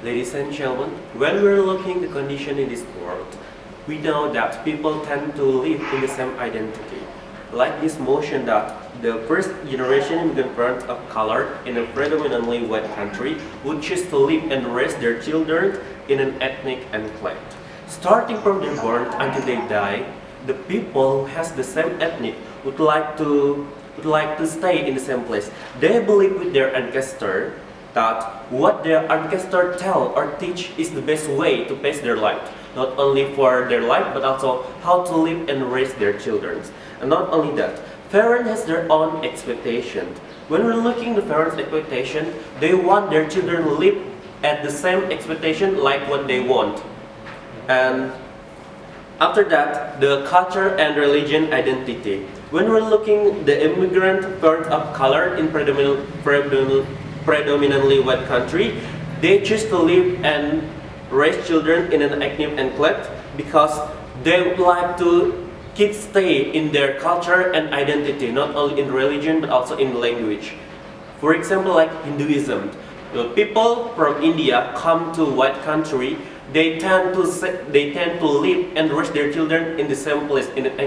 Ladies and gentlemen, when we're looking at the condition in this world, we know that people tend to live in the same identity. Like this motion that the first generation immigrant parents of color in a predominantly white country would choose to live and raise their children in an ethnic enclave. Starting from their birth until they die, the people who has the same ethnic would like to stay in the same place. They believe with their ancestor that what their ancestor tell or teach is the best way to pass their life, not only for their life but also how to live and raise their children. And not only that, parents has their own expectation. When we're looking at the parents' expectation, they want their children to live at the same expectation like what they want. And after that, the culture and religion identity. When we're looking the immigrant parents of color in predominantly white country, they choose to live and raise children in an ethnic enclave because they would like to stay in their culture and identity, not only in religion but also in language. For example, like Hinduism, the people from India come to white country. They tend to live and raise their children in the same place, in an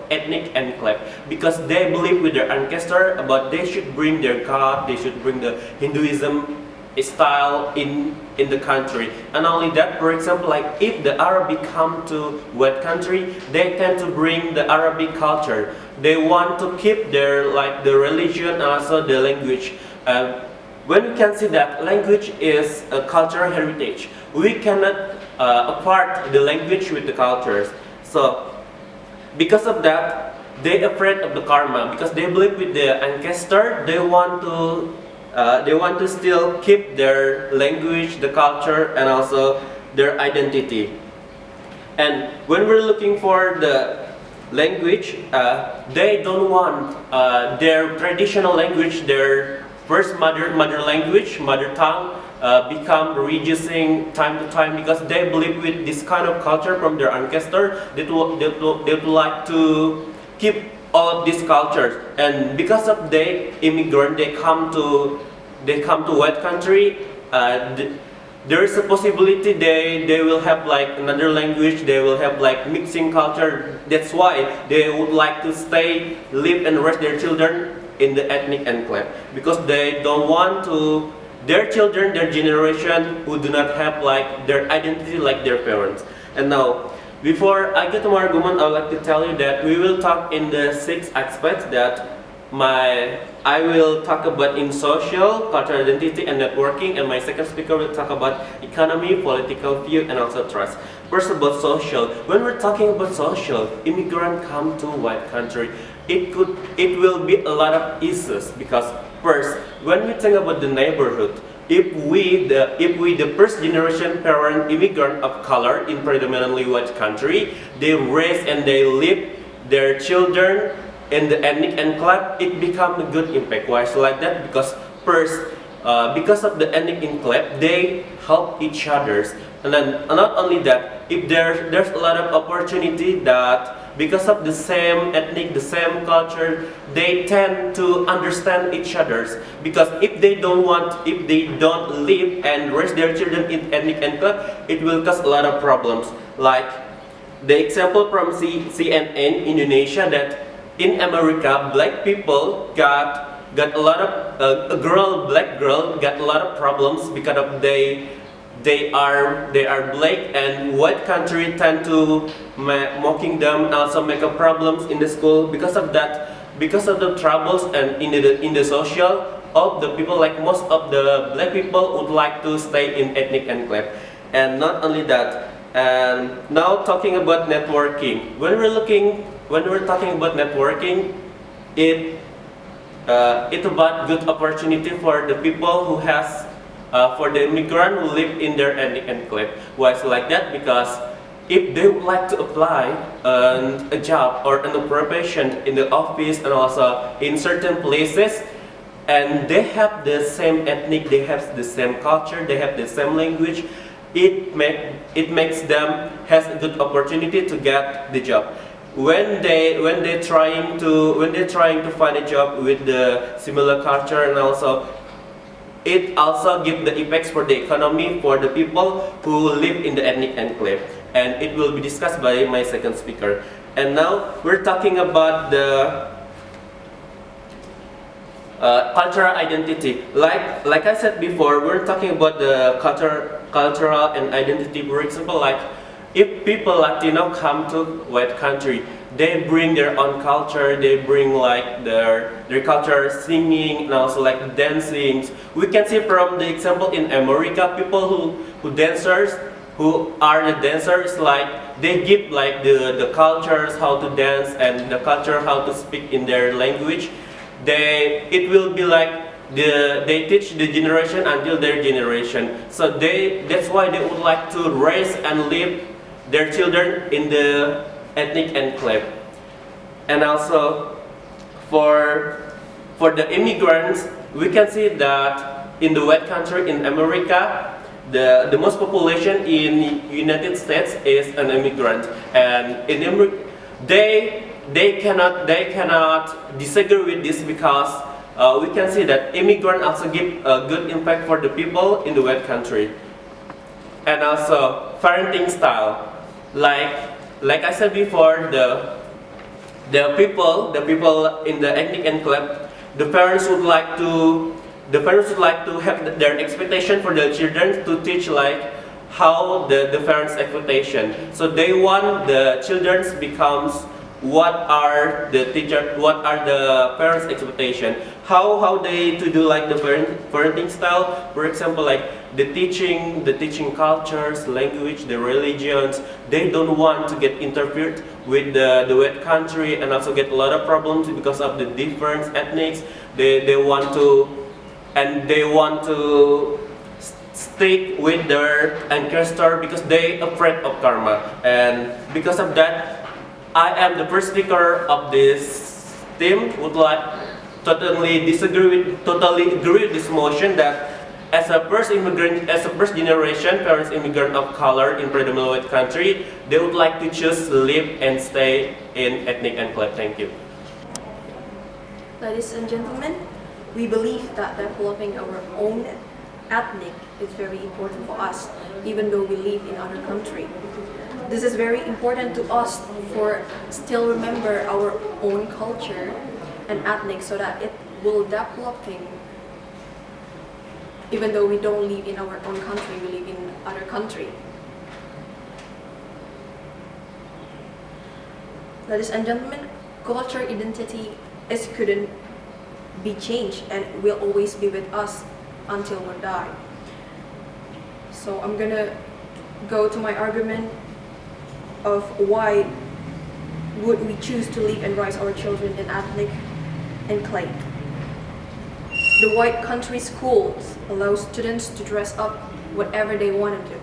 ethnic enclave, because they believe with their ancestor about they should bring their God, they should bring the Hinduism style in the country. And only that, for example, like if the Arabic come to white country, they tend to bring the Arabic culture. They want to keep their the religion and also the language. When we can see that language is a cultural heritage, we cannot apart the language with the cultures. So because of that, they afraid of the karma because they believe with the ancestor. They want to still keep their language, the culture, and also their identity. And when we're looking for the language, they don't want their traditional language, their first mother language, mother tongue, become reducing time to time because they believe with this kind of culture from their ancestor. They would like to keep all of these cultures, and because of they immigrant, they come to white country. There is a possibility they will have like another language. They will have like mixing culture. That's why they would like to stay, live, and raise their children in the ethnic enclave because they don't want to their children, their generation, who do not have like their identity like their parents. And now, before I get to my argument, I would like to tell you that we will talk in the 6 aspects that I will talk about in social, cultural identity, and networking, and my second speaker will talk about economy, political view, and also trust. First, about social. When we're talking about social, immigrant come to white country, it will be a lot of issues because first, when we think about the neighborhood, if we the first generation parent immigrant of color in predominantly white country, they raise and they live their children in the ethnic enclave, it becomes a good impact. Why is it like that? Because first, because of the ethnic enclave, they help each others, and then not only that, if there's a lot of opportunity that because of the same ethnic, the same culture, they tend to understand each other's. Because if they don't live and raise their children in ethnic enclave, it will cause a lot of problems. Like the example from CNN Indonesia that in America, black people got a lot of black girl got a lot of problems because of they are black, and white country tend to mocking them and also make up problems in the school because of that, because of the troubles and in the social of the people, like most of the black people would like to stay in ethnic enclave. And not only that, and now talking about networking, when we're talking about networking, it's about good opportunity for the people who has for the immigrant who live in their ethnic enclave. Why is it like that? Because if they would like to apply a job or an occupation in the office and also in certain places, and they have the same ethnic, they have the same culture, they have the same language, it makes them has a good opportunity to get the job. When they're trying to find a job with the similar culture, and also it also gives the effects for the economy for the people who live in the ethnic enclave. And it will be discussed by my second speaker. And now we're talking about the cultural identity. Like I said before, we're talking about the cultural and identity. For example, like if people Latino come to white country, they bring their own culture. They bring like their culture, singing and also like dancing. We can see from the example in America, people who dancers. Who are the dancers, like they give like the cultures how to dance and the culture how to speak in their language. It will be like they teach the generation until their generation. So that's why they would like to raise and live their children in the ethnic enclave. And also for the immigrants, we can see that in the white country in America, the most population in United States is an immigrant, and they cannot disagree with this because we can see that immigrants also give a good impact for the people in the white country. And also parenting style, like I said before, the people in the ethnic enclave, the parents would like to have their expectation for their children to teach like how the parents' expectation. So they want the children becomes what are the parents' expectation. How they to do like the parenting style. For example, like the teaching cultures, language, the religions. They don't want to get interfered with the white country and also get a lot of problems because of the different ethnics. They want to stick with their ancestor because they afraid of karma. And because of that, I am the first speaker of this team would like totally agree with this motion that as a first generation parents immigrant of color in predominantly white country, they would like to choose live and stay in ethnic enclave. Thank you. Ladies and gentlemen, we believe that developing our own ethnic is very important for us, even though we live in other country. This is very important to us for still remember our own culture and ethnic so that it will developing even though we don't live in our own country, we live in other country. Ladies and gentlemen, culture identity couldn't be changed and will always be with us until we die. So I'm gonna go to my argument of why would we choose to live and raise our children in ethnic enclave. The white country schools allow students to dress up whatever they want to do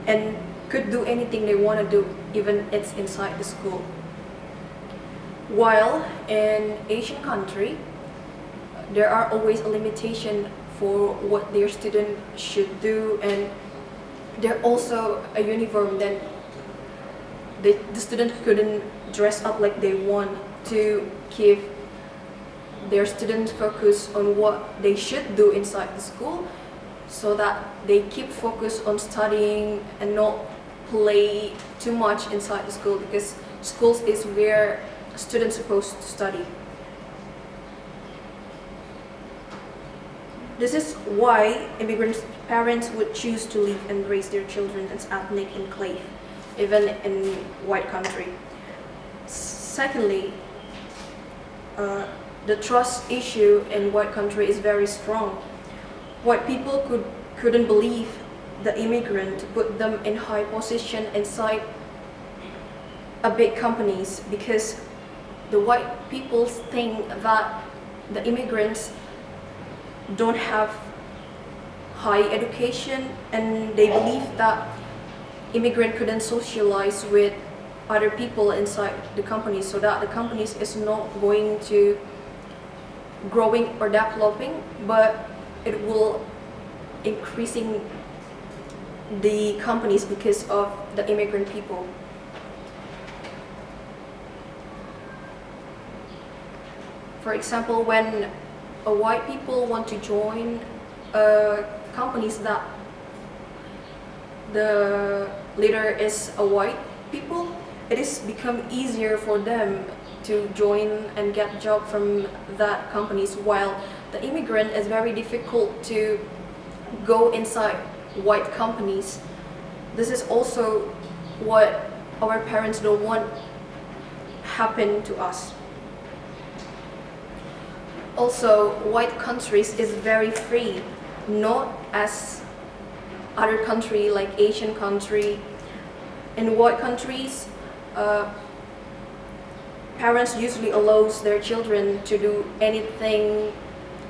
and could do anything they want to do even it's inside the school. While in Asian country, there are always a limitation for what their student should do, and there also a uniform that the student couldn't dress up like they want to keep their students focus on what they should do inside the school so that they keep focus on studying and not play too much inside the school, because schools is where students supposed to study. This is why immigrant parents would choose to live and raise their children as ethnic enclave, even in white country. Secondly, the trust issue in white country is very strong. White people couldn't believe the immigrant to put them in high position inside a big companies, because the white people think that the immigrants don't have high education, and they believe that immigrant couldn't socialize with other people inside the companies, so that the companies is not going to growing or developing, but it will increasing the companies because of the immigrant people. For example, when a white people want to join companies that the leader is a white people, it is become easier for them to join and get job from that companies, while the immigrant is very difficult to go inside white companies. This is also what our parents don't want happen to us. Also, white countries is very free, not as other country like Asian country. In white countries, parents usually allows their children to do anything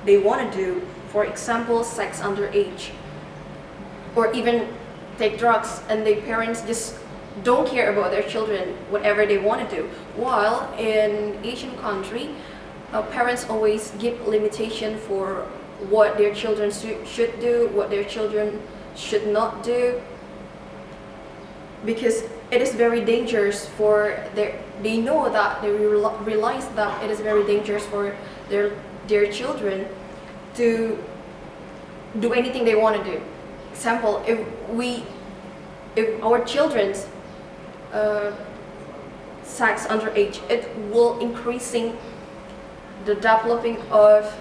they want to do. For example, sex underage, or even take drugs, and the parents just don't care about their children, whatever they want to do. While in Asian country, parents always give limitation for what their children should do, what their children should not do, because it is very dangerous for they know that they realize that it is very dangerous for their children to do anything they want to do. Example, if our children's sex underage, it will increasing the developing of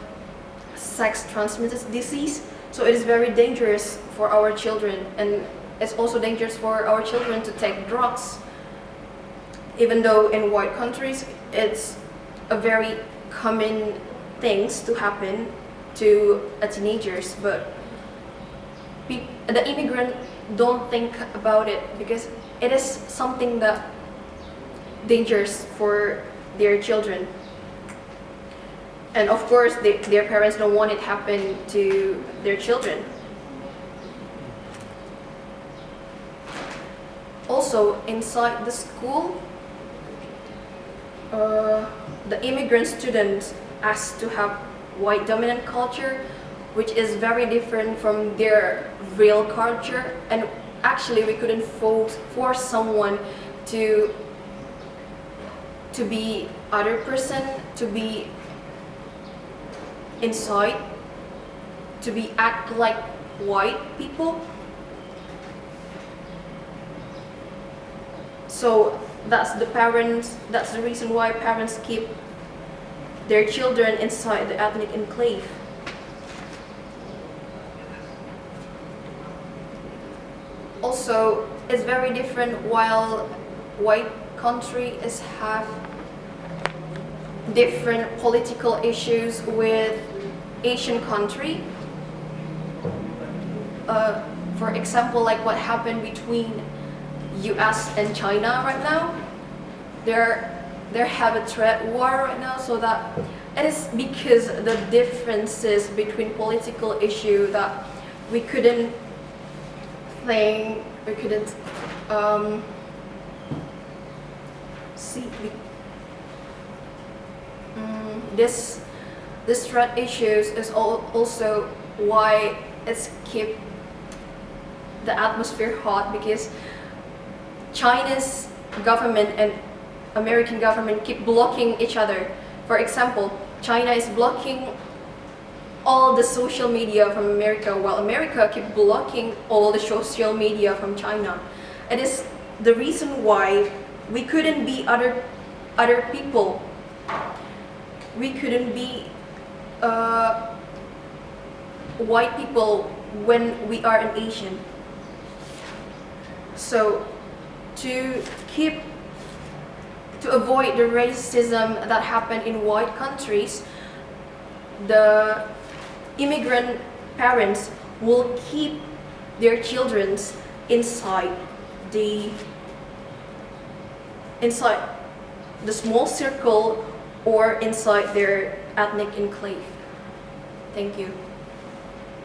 sex transmitted disease. So it is very dangerous for our children, and it's also dangerous for our children to take drugs. Even though in white countries it's a very common things to happen to teenagers, but the immigrant don't think about it because it is something that dangerous for their children. And of course, their parents don't want it happen to their children. Also, inside the school, the immigrant students asked to have white dominant culture, which is very different from their real culture. And actually, we couldn't force someone to be other person, to be inside, to be act like white people. So that's the reason why parents keep their children inside the ethnic enclave. Also, it's very different. While white country have different political issues with Asian country. For example, like what happened between US and China right now. They have a trade war right now, so that it is because the differences between political issue that we couldn't see. This trade issues is also why it's keep the atmosphere hot, because China's government and American government keep blocking each other. For example, China is blocking all the social media from America, while America keep blocking all the social media from China. It is the reason why we couldn't be other people. We couldn't be white people when we are an Asian. So to avoid the racism that happened in white countries, the immigrant parents will keep their children inside the small circle or inside their ethnic enclave. Thank you.